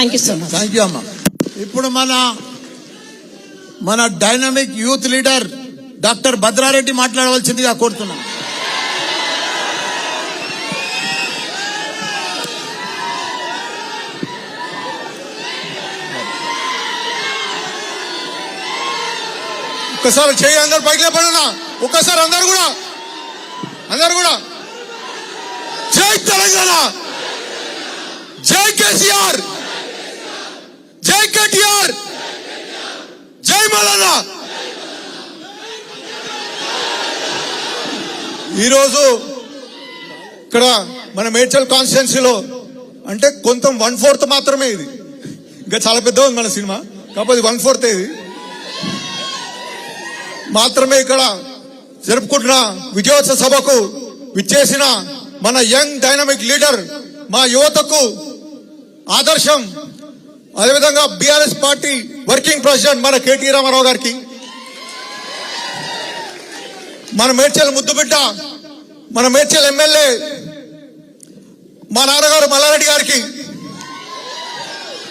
Thank you so much. Thank you అమ్మా. ఇప్పుడు మన dynamic youth leader doctor Bhadra Reddy మాట్లాడవలసిందిగా కోరుతున్నాం. ఒక్కసారి చేయి అందరు పైకి లేపడున్నా. ఒక్కసారి అందరు కూడా జై తెలంగాణ, జై కేసీఆర్, జై కేటీఆర్, జై మల్లన్న. ఈరోజు ఇక్కడ మన మేడ్చల్ కాన్స్టిట్యున్సీలో అంటే కొంత 1/4 మాత్రమే ఇది. ఇంకా చాలా పెద్ద ఉంది మన సినిమా, కాకపోతే 1/4 ఇది మాత్రమే. ఇక్కడ జరుపుకుంటున్న విజయోత్సవ సభకు విచ్చేసిన మన యంగ్ డైనమిక్ లీడర్, మా యువతకు ఆదర్శం, అదేవిధంగా బీఆర్ఎస్ పార్టీ వర్కింగ్ ప్రెసిడెంట్ మన కేటీ రామారావు గారికి, మన మేడ్చల్ ముద్దుబిడ్డ, మన మేడ్చల్ ఎమ్మెల్యే మా నాన్నగారు మల్లారెడ్డి గారికి,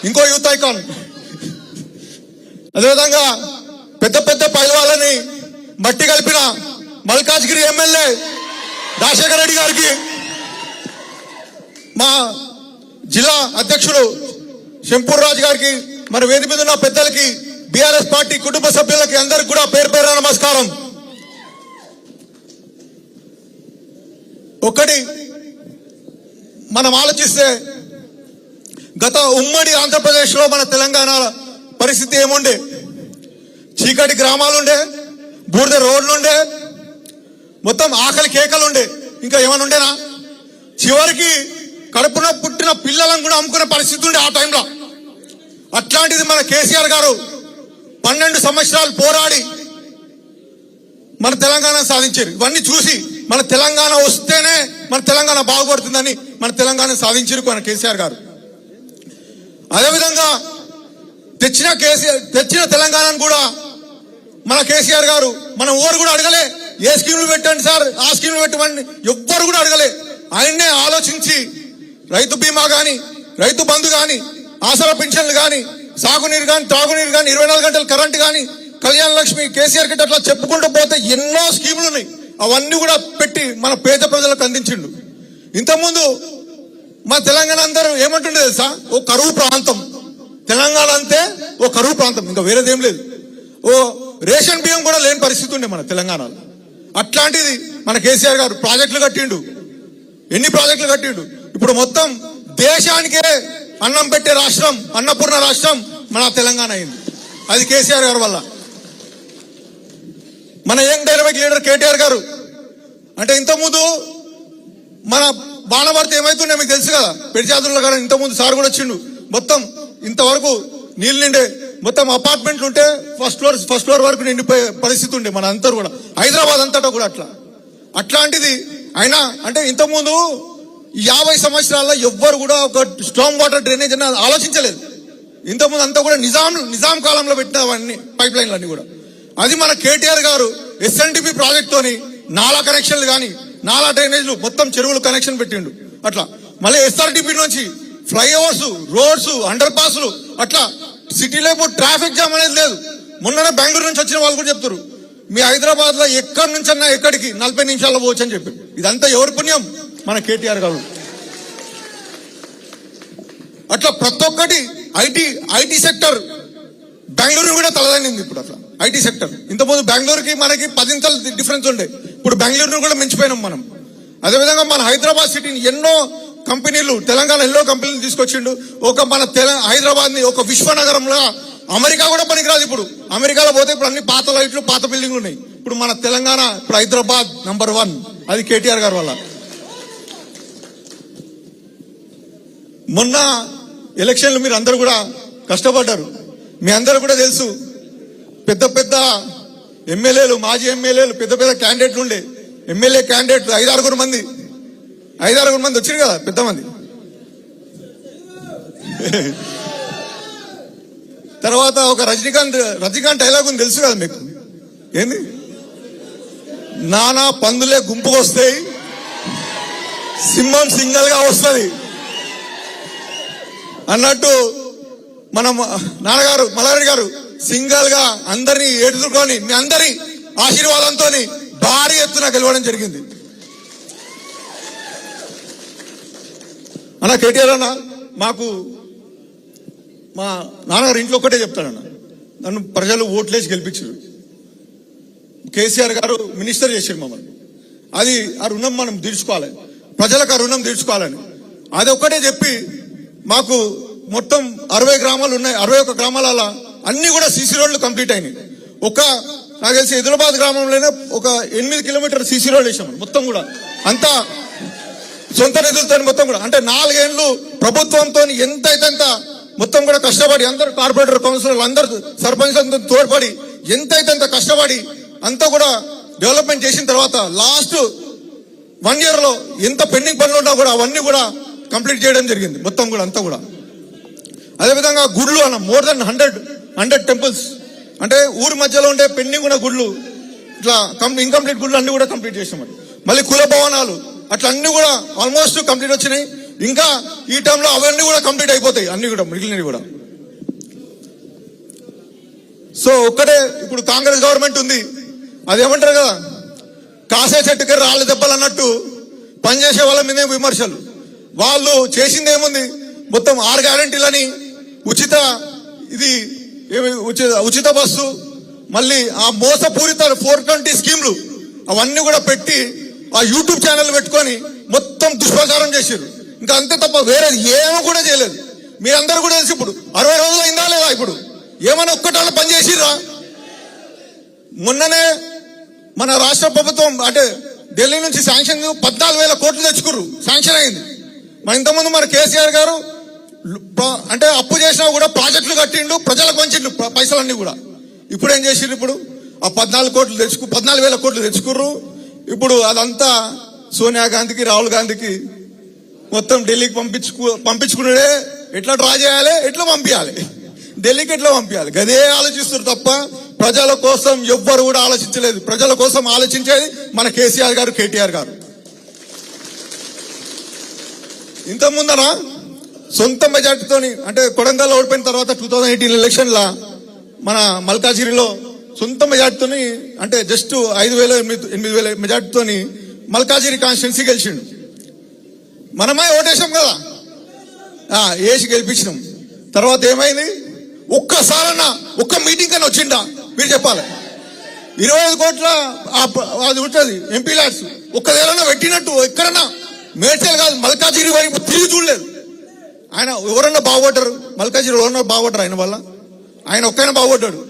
ఇంకో యూత్ ఐకాన్, అదేవిధంగా పెద్ద పెద్ద పైల్వాళ్ళని మట్టి కలిపిన మల్కాజ్గిరి ఎమ్మెల్యే రాజశేఖర్ రెడ్డి గారికి, మా జిల్లా అధ్యక్షుడు శంపూర్ రాజు గారికి, మన వేది మీద ఉన్న పెద్దలకి, బీఆర్ఎస్ పార్టీ కుటుంబ సభ్యులకి అందరికి కూడా పేరు పేరు నమస్కారం. ఒకటి మనం ఆలోచిస్తే గత ఉమ్మడి ఆంధ్రప్రదేశ్ లో మన తెలంగాణ పరిస్థితి ఏముండే? చీకటి గ్రామాలుండే, బూడిద రోడ్లుండే, మొత్తం ఆకలి కేకలుండే, ఇంకా ఏమైనా ఉండేనా? చివరికి కడుపున పుట్టిన పిల్లలను కూడా అమ్ముకునే పరిస్థితి ఉండే ఆ టైంలో. అట్లాంటిది మన కేసీఆర్ గారు 12 సంవత్సరాలు పోరాడి మన తెలంగాణ సాధించారు. ఇవన్నీ చూసి మన తెలంగాణ వస్తేనే మన తెలంగాణ బాగుపడుతుందని మన తెలంగాణ సాధించారు మన కేసీఆర్ గారు. అదేవిధంగా తెచ్చిన తెలంగాణను కూడా మన కేసీఆర్ గారు మన ఊరు కూడా అడగలే, ఏ స్కీములు పెట్టండి సార్, ఆ స్కీములు పెట్టమని ఎవ్వరు కూడా అడగలే. ఆయన్నే ఆలోచించి రైతు బీమా గాని, రైతు బంధు గాని, ఆసరా పెన్షన్లు గాని, సాగునీరు గాని, త్రాగునీరు గాని, 24 గంటల కరెంటు గాని, కళ్యాణ లక్ష్మి, కేసీఆర్ కిట్, అట్లా చెప్పుకుంటూ పోతే ఎన్నో స్కీములు ఉన్నాయి. అవన్నీ కూడా పెట్టి మన పేద ప్రజలకు అందించిండు. ఇంతకుముందు మన తెలంగాణ అందరూ ఏమంటుండే తెలుసా? ఓ కరువు ప్రాంతం. తెలంగాణ అంతే ఓ కరువు ప్రాంతం, ఇంకా వేరేదేం లేదు. ఓ రేషన్ బియ్యం కూడా లేని పరిస్థితి ఉండే మన తెలంగాణలో. అట్లాంటిది మన కేసీఆర్ గారు ప్రాజెక్టులు కట్టిండు. ఎన్ని ప్రాజెక్టులు కట్టిండు? ఇప్పుడు మొత్తం దేశానికే అన్నం పెట్టే రాష్ట్రం, అన్నపూర్ణ రాష్ట్రం మన తెలంగాణ అయింది. అది కేసీఆర్ గారి వల్ల. మన యంగ్ డైనమిక్ లీడర్ కేటీఆర్ గారు అంటే ఇంతకుముందు మన బాణభర్త ఏమైతుండే మీకు తెలుసు కదా, పెడిచాదుల్లో గారు ఇంతకుముందు సార్ కూడా వచ్చిండు. మొత్తం ఇంతవరకు నీళ్ళు నిండే, మొత్తం అపార్ట్మెంట్లు ఉంటే ఫస్ట్ ఫ్లోర్ వరకు నిండిపోయే పరిస్థితి ఉండే మన అందరూ కూడా, హైదరాబాద్ అంతటా కూడా అట్లాంటిది. అయినా అంటే ఇంతకుముందు 50 సంవత్సరాల్లో ఎవ్వరు కూడా ఒక స్ట్రాంగ్ వాటర్ డ్రైనేజ్ అని ఆలోచించలేదు. ఇంతకుముందు అంతా కూడా నిజాం కాలంలో పెట్టినవన్నీ పైప్ లైన్లు అన్ని కూడా. అది మన కేటీఆర్ గారు ఎస్ఎన్డిపి ప్రాజెక్ట్ తోని నాలా కనెక్షన్లు కానీ, నాలా డ్రైనేజ్లు, మొత్తం చెరువులు కనెక్షన్ పెట్టిండు. అట్లా మళ్ళీ ఎస్ఆర్డిపి నుంచి ఫ్లైఓవర్స్, రోడ్స్, అండర్ పాస్లు, అట్లా సిటీలో ఇప్పుడు ట్రాఫిక్ జామ్ అనేది లేదు. మొన్ననే బెంగళూరు నుంచి వచ్చిన వాళ్ళు కూడా చెప్తారు, మీ హైదరాబాద్ లో ఎక్కడి నుంచి అన్నా ఎక్కడికి 40 నిమిషాల్లో పోవచ్చు అని చెప్పి. ఇదంతా ఎవరి పుణ్యం? మన కేటీఆర్ గారు. అట్లా ప్రతి ఒక్కటి ఐటీ సెక్టర్ బెంగళూరు కూడా తలదన్నింది ఇప్పుడు. అట్లా ఐటీ సెక్టర్ ఇంతకుముందు బెంగళూరుకి మనకి 10 ఇంతలు డిఫరెన్స్ ఉండే, ఇప్పుడు బెంగళూరును కూడా మించిపోయినాం మనం. అదేవిధంగా మన హైదరాబాద్ సిటీని ఎన్నో కంపెనీలు, తెలంగాణ ఎన్నో కంపెనీలు తీసుకొచ్చిండు. ఒక మన హైదరాబాద్ ని ఒక విశ్వనగరంలో, అమెరికా కూడా పనికిరాదు. ఇప్పుడు అమెరికాలో పోతే ఇప్పుడు అన్ని పాత లైట్లు, పాత బిల్డింగ్లు ఉన్నాయి. ఇప్పుడు మన తెలంగాణ, ఇప్పుడు హైదరాబాద్ నంబర్ 1. అది కేటీఆర్ గారి వల్ల. మొన్న ఎలక్షన్లు మీరు అందరూ కూడా కష్టపడ్డారు. మీ అందరూ కూడా తెలుసు, పెద్ద పెద్ద ఎమ్మెల్యేలు, మాజీ ఎమ్మెల్యేలు, పెద్ద పెద్ద క్యాండిడేట్లు ఉండే. ఎమ్మెల్యే క్యాండిడేట్లు 5-6 మంది వచ్చారు కదా, పెద్ద మంది. తర్వాత ఒక రజనీకాంత్ డైలాగ్ ఉంది తెలుసు కదా మీకు, ఏంది? నానా పందులే గుంపుకు వస్తాయి, సింహం సింగల్ గా వస్తుంది అన్నట్టు మనం నాన్నగారు మల్లారెడ్డి గారు సింగల్ గా అందరినీ ఎదుర్కొని మీ అందరి ఆశీర్వాదంతో భారీ ఎత్తున గెలవడం జరిగింది. అన్న కేటీఆర్ అన్న మాకు మా నాన్నగారు ఇంట్లో ఒక్కటే చెప్తాడన్న, నన్ను ప్రజలు ఓట్లేసి గెలిపించారు, కేసీఆర్ గారు మినిస్టర్ చేశారు మమ్మల్ని, అది ఆ రుణం మనం తీర్చుకోవాలి, ప్రజలకు ఆ రుణం తీర్చుకోవాలని అది ఒక్కటే చెప్పి మాకు మొత్తం 60 గ్రామాలు ఉన్నాయి. 61 గ్రామాల అన్ని కూడా సీసీ రోడ్లు కంప్లీట్ అయినాయి. నాకు తెలిసి హైదరాబాద్ గ్రామంలోనే ఒక 8 కిలోమీటర్ సీసీ రోడ్ వేసాం మొత్తం కూడా, అంతా సొంత నిధులతో మొత్తం కూడా. అంటే 4 ఏళ్ళు ప్రభుత్వంతో ఎంతైతే అంత మొత్తం కూడా కష్టపడి అందరు కార్పొరేటర్ కౌన్సిలర్లు అందరు సర్పంచ్లతో తోడ్పడి ఎంతైతే అంత కష్టపడి అంతా కూడా డెవలప్మెంట్ చేసిన తర్వాత లాస్ట్ 1 year లో ఎంత పెండింగ్ పనులు ఉన్నా కూడా అవన్నీ కూడా కంప్లీట్ చేయడం జరిగింది మొత్తం కూడా అంతా కూడా. అదేవిధంగా గుళ్ళు అన్న మోర్ దెన్ 100 టెంపుల్స్, అంటే ఊరి మధ్యలో ఉండే పెండింగ్ ఉన్న గుళ్ళు ఇట్లా ఇన్కంప్లీట్ గుళ్ళు అన్ని కూడా కంప్లీట్ చేసామని. మళ్ళీ కుల భవనాలు అట్లా అన్ని కూడా ఆల్మోస్ట్ కంప్లీట్ వచ్చినాయి. ఇంకా ఈ టైంలో అవన్నీ కూడా కంప్లీట్ అయిపోతాయి అన్ని కూడా మిగిలినవి కూడా. సో ఒక్కటే ఇప్పుడు కాంగ్రెస్ గవర్నమెంట్ ఉంది, అదేమంటారు కదా కాసే చెట్టుకి రాళ్ళు దెబ్బలు అన్నట్టు పనిచేసే వాళ్ళ మీదే విమర్శలు. వాళ్ళు చేసింది ఏముంది, మొత్తం 6 గ్యారెంటీలని ఉచిత బస్సు, మళ్ళీ ఆ మోసపూరిత 420 స్కీమ్లు అవన్నీ కూడా పెట్టి ఆ యూట్యూబ్ ఛానల్ పెట్టుకొని మొత్తం దుష్ప్రచారం చేశారు. ఇంకా అంతే తప్ప వేరే ఏమీ కూడా చేయలేదు. మీరందరూ కూడా తెలిసి ఇప్పుడు 60 రోజులు అయిందా లేదా, ఇప్పుడు ఏమైనా ఒక్కటాలో పని చేసిర్రా? మొన్ననే మన రాష్ట్ర ప్రభుత్వం అంటే ఢిల్లీ నుంచి శాంక్షన్ 14,000 కోట్లు తెచ్చుకుర్రు, శాంక్షన్ అయింది. మన ఇంతకుముందు మన కేసీఆర్ గారు అంటే అప్పు చేసినా కూడా ప్రాజెక్టులు కట్టిండు, ప్రజలకు వంచిండు పైసలన్నీ కూడా. ఇప్పుడు ఏం చేసిండ్రు, ఇప్పుడు ఆ 14,000 కోట్లు తెచ్చుకుర్రు. ఇప్పుడు అదంతా సోనియా గాంధీకి రాహుల్ గాంధీకి మొత్తం ఢిల్లీకి పంపించుకున్నాడే, ఎట్లా డ్రా చేయాలి, ఎట్లా పంపించాలి, ఢిల్లీకి ఎట్లా పంపించాలి, గదే ఆలోచిస్తారు తప్ప ప్రజల కోసం ఎవ్వరు కూడా ఆలోచించలేదు. ప్రజల కోసం ఆలోచించేది మన కేసీఆర్ గారు, కేటీఆర్ గారు. ఇంతకుముందన సొంత మెజార్టీతోని అంటే కొడంగల్లో ఓడిపోయిన తర్వాత 2018 ఎలక్షన్ల మన మల్కాజిగిరిలో సొంత మెజార్టీతోని అంటే జస్ట్ 5,000-8,000 మెజార్టీతోని మల్కాజిగిరి కాన్స్టిట్యున్సీ గెలిచిండు. మనమే ఓటేసాం కదా, వేసి గెలిపించినాం. తర్వాత ఏమైంది, ఒక్కసారన్నా ఒక్క మీటింగ్ కన్నా వచ్చిండా మీరు చెప్పాలి. 25 కోట్ల అది ఉంటుంది ఎంపీ ల్యాడ్స్, ఒక్కదేనా పెట్టినట్టు ఎక్కడన్నా మేడ్చల్ కాదు మల్కాజిగిరి వైపు తిరిగి చూడలేదు. ఆయన ఎవరన్నా బాగుపడ్డారు, మల్కాజిగిరి ఎవరన్నా బాగుపడ్డారు ఆయన వల్ల, ఆయన ఒక్కైనా బాగుపడ్డాడు.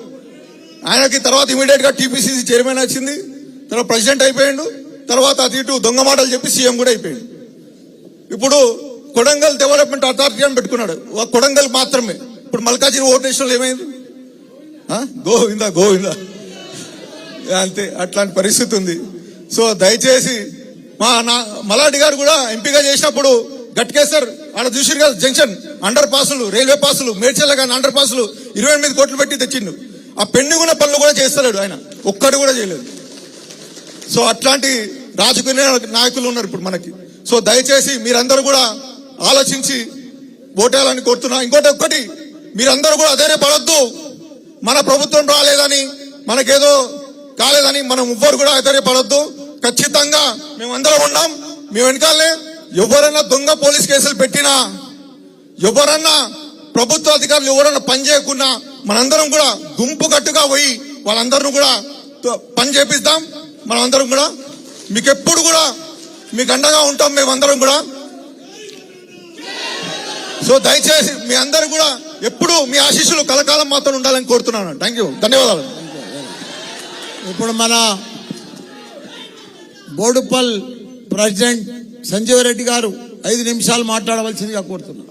ఆయనకి తర్వాత ఇమీడియట్ గా టీపీసీసీ చైర్మన్ వచ్చింది, తర్వాత ప్రెసిడెంట్ అయిపోయాడు, తర్వాత అటు ఇటు దొంగ మాటలు చెప్పి సీఎం కూడా అయిపోయాడు. ఇప్పుడు కొడంగల్ డెవలప్మెంట్ అథారిటీ అని పెట్టుకున్నాడు, కొడంగల్ మాత్రమే. ఇప్పుడు మల్కాజిగిరి ఓటేషన్లో ఏమైంది, గోవిందా గోవిందా అంతే, అట్లాంటి పరిస్థితి ఉంది. సో దయచేసి మల్లారెడ్డి గారు కూడా ఎంపీగా చేసినప్పుడు గట్కేసర్ ఆడ చూసిరు కదా జంక్షన్ అండర్ పాసులు, రైల్వే పాసులు, మేడ్చల్ కానీ అండర్ పాసులు 28 కోట్లు పెట్టి తెచ్చిండు. ఆ పెండింగ్ ఉన్న పనులు కూడా చేస్తలేడు ఆయన, ఒక్కడు కూడా చేయలేదు. సో అట్లాంటి రాజకీయ నాయకులు ఉన్నారు ఇప్పుడు మనకి. సో దయచేసి మీరందరూ కూడా ఆలోచించి ఓటేయాలని కోరుతున్నా. ఒక్కటి మీరందరూ కూడా అధైర్యపడొద్దు, మన ప్రభుత్వం రాలేదని మనకేదో కాలేదని మనం ఎవ్వరు కూడా అధైర్యపడొద్దు. ఖచ్చితంగా మేమందరం ఉన్నాం, మేము వెనకాలనే. ఎవరన్నా దొంగ పోలీస్ కేసులు పెట్టినా, ఎవరన్నా ప్రభుత్వ అధికారులు ఎవరన్నా పని చేయకున్నా మనందరం కూడా గుంపు కట్టుగా పోయి వాళ్ళందరూ కూడా పని చేపిస్తాం. మనమందరం కూడా మీకు ఎప్పుడు కూడా మీకు అండగా ఉంటాం మేమందరం కూడా. సో దయచేసి మీ అందరూ కూడా ఎప్పుడు మీ ఆశీస్సులు కలకాలం మాత్రం ఉండాలని కోరుతున్నాను. థ్యాంక్ యూ, ధన్యవాదాలు. ఇప్పుడు మన బోడుపల్ ప్రెసిడెంట్ సంజీవ్ రెడ్డి గారు 5 నిమిషాలు మాట్లాడవలసిందిగా కోరుతున్నాను.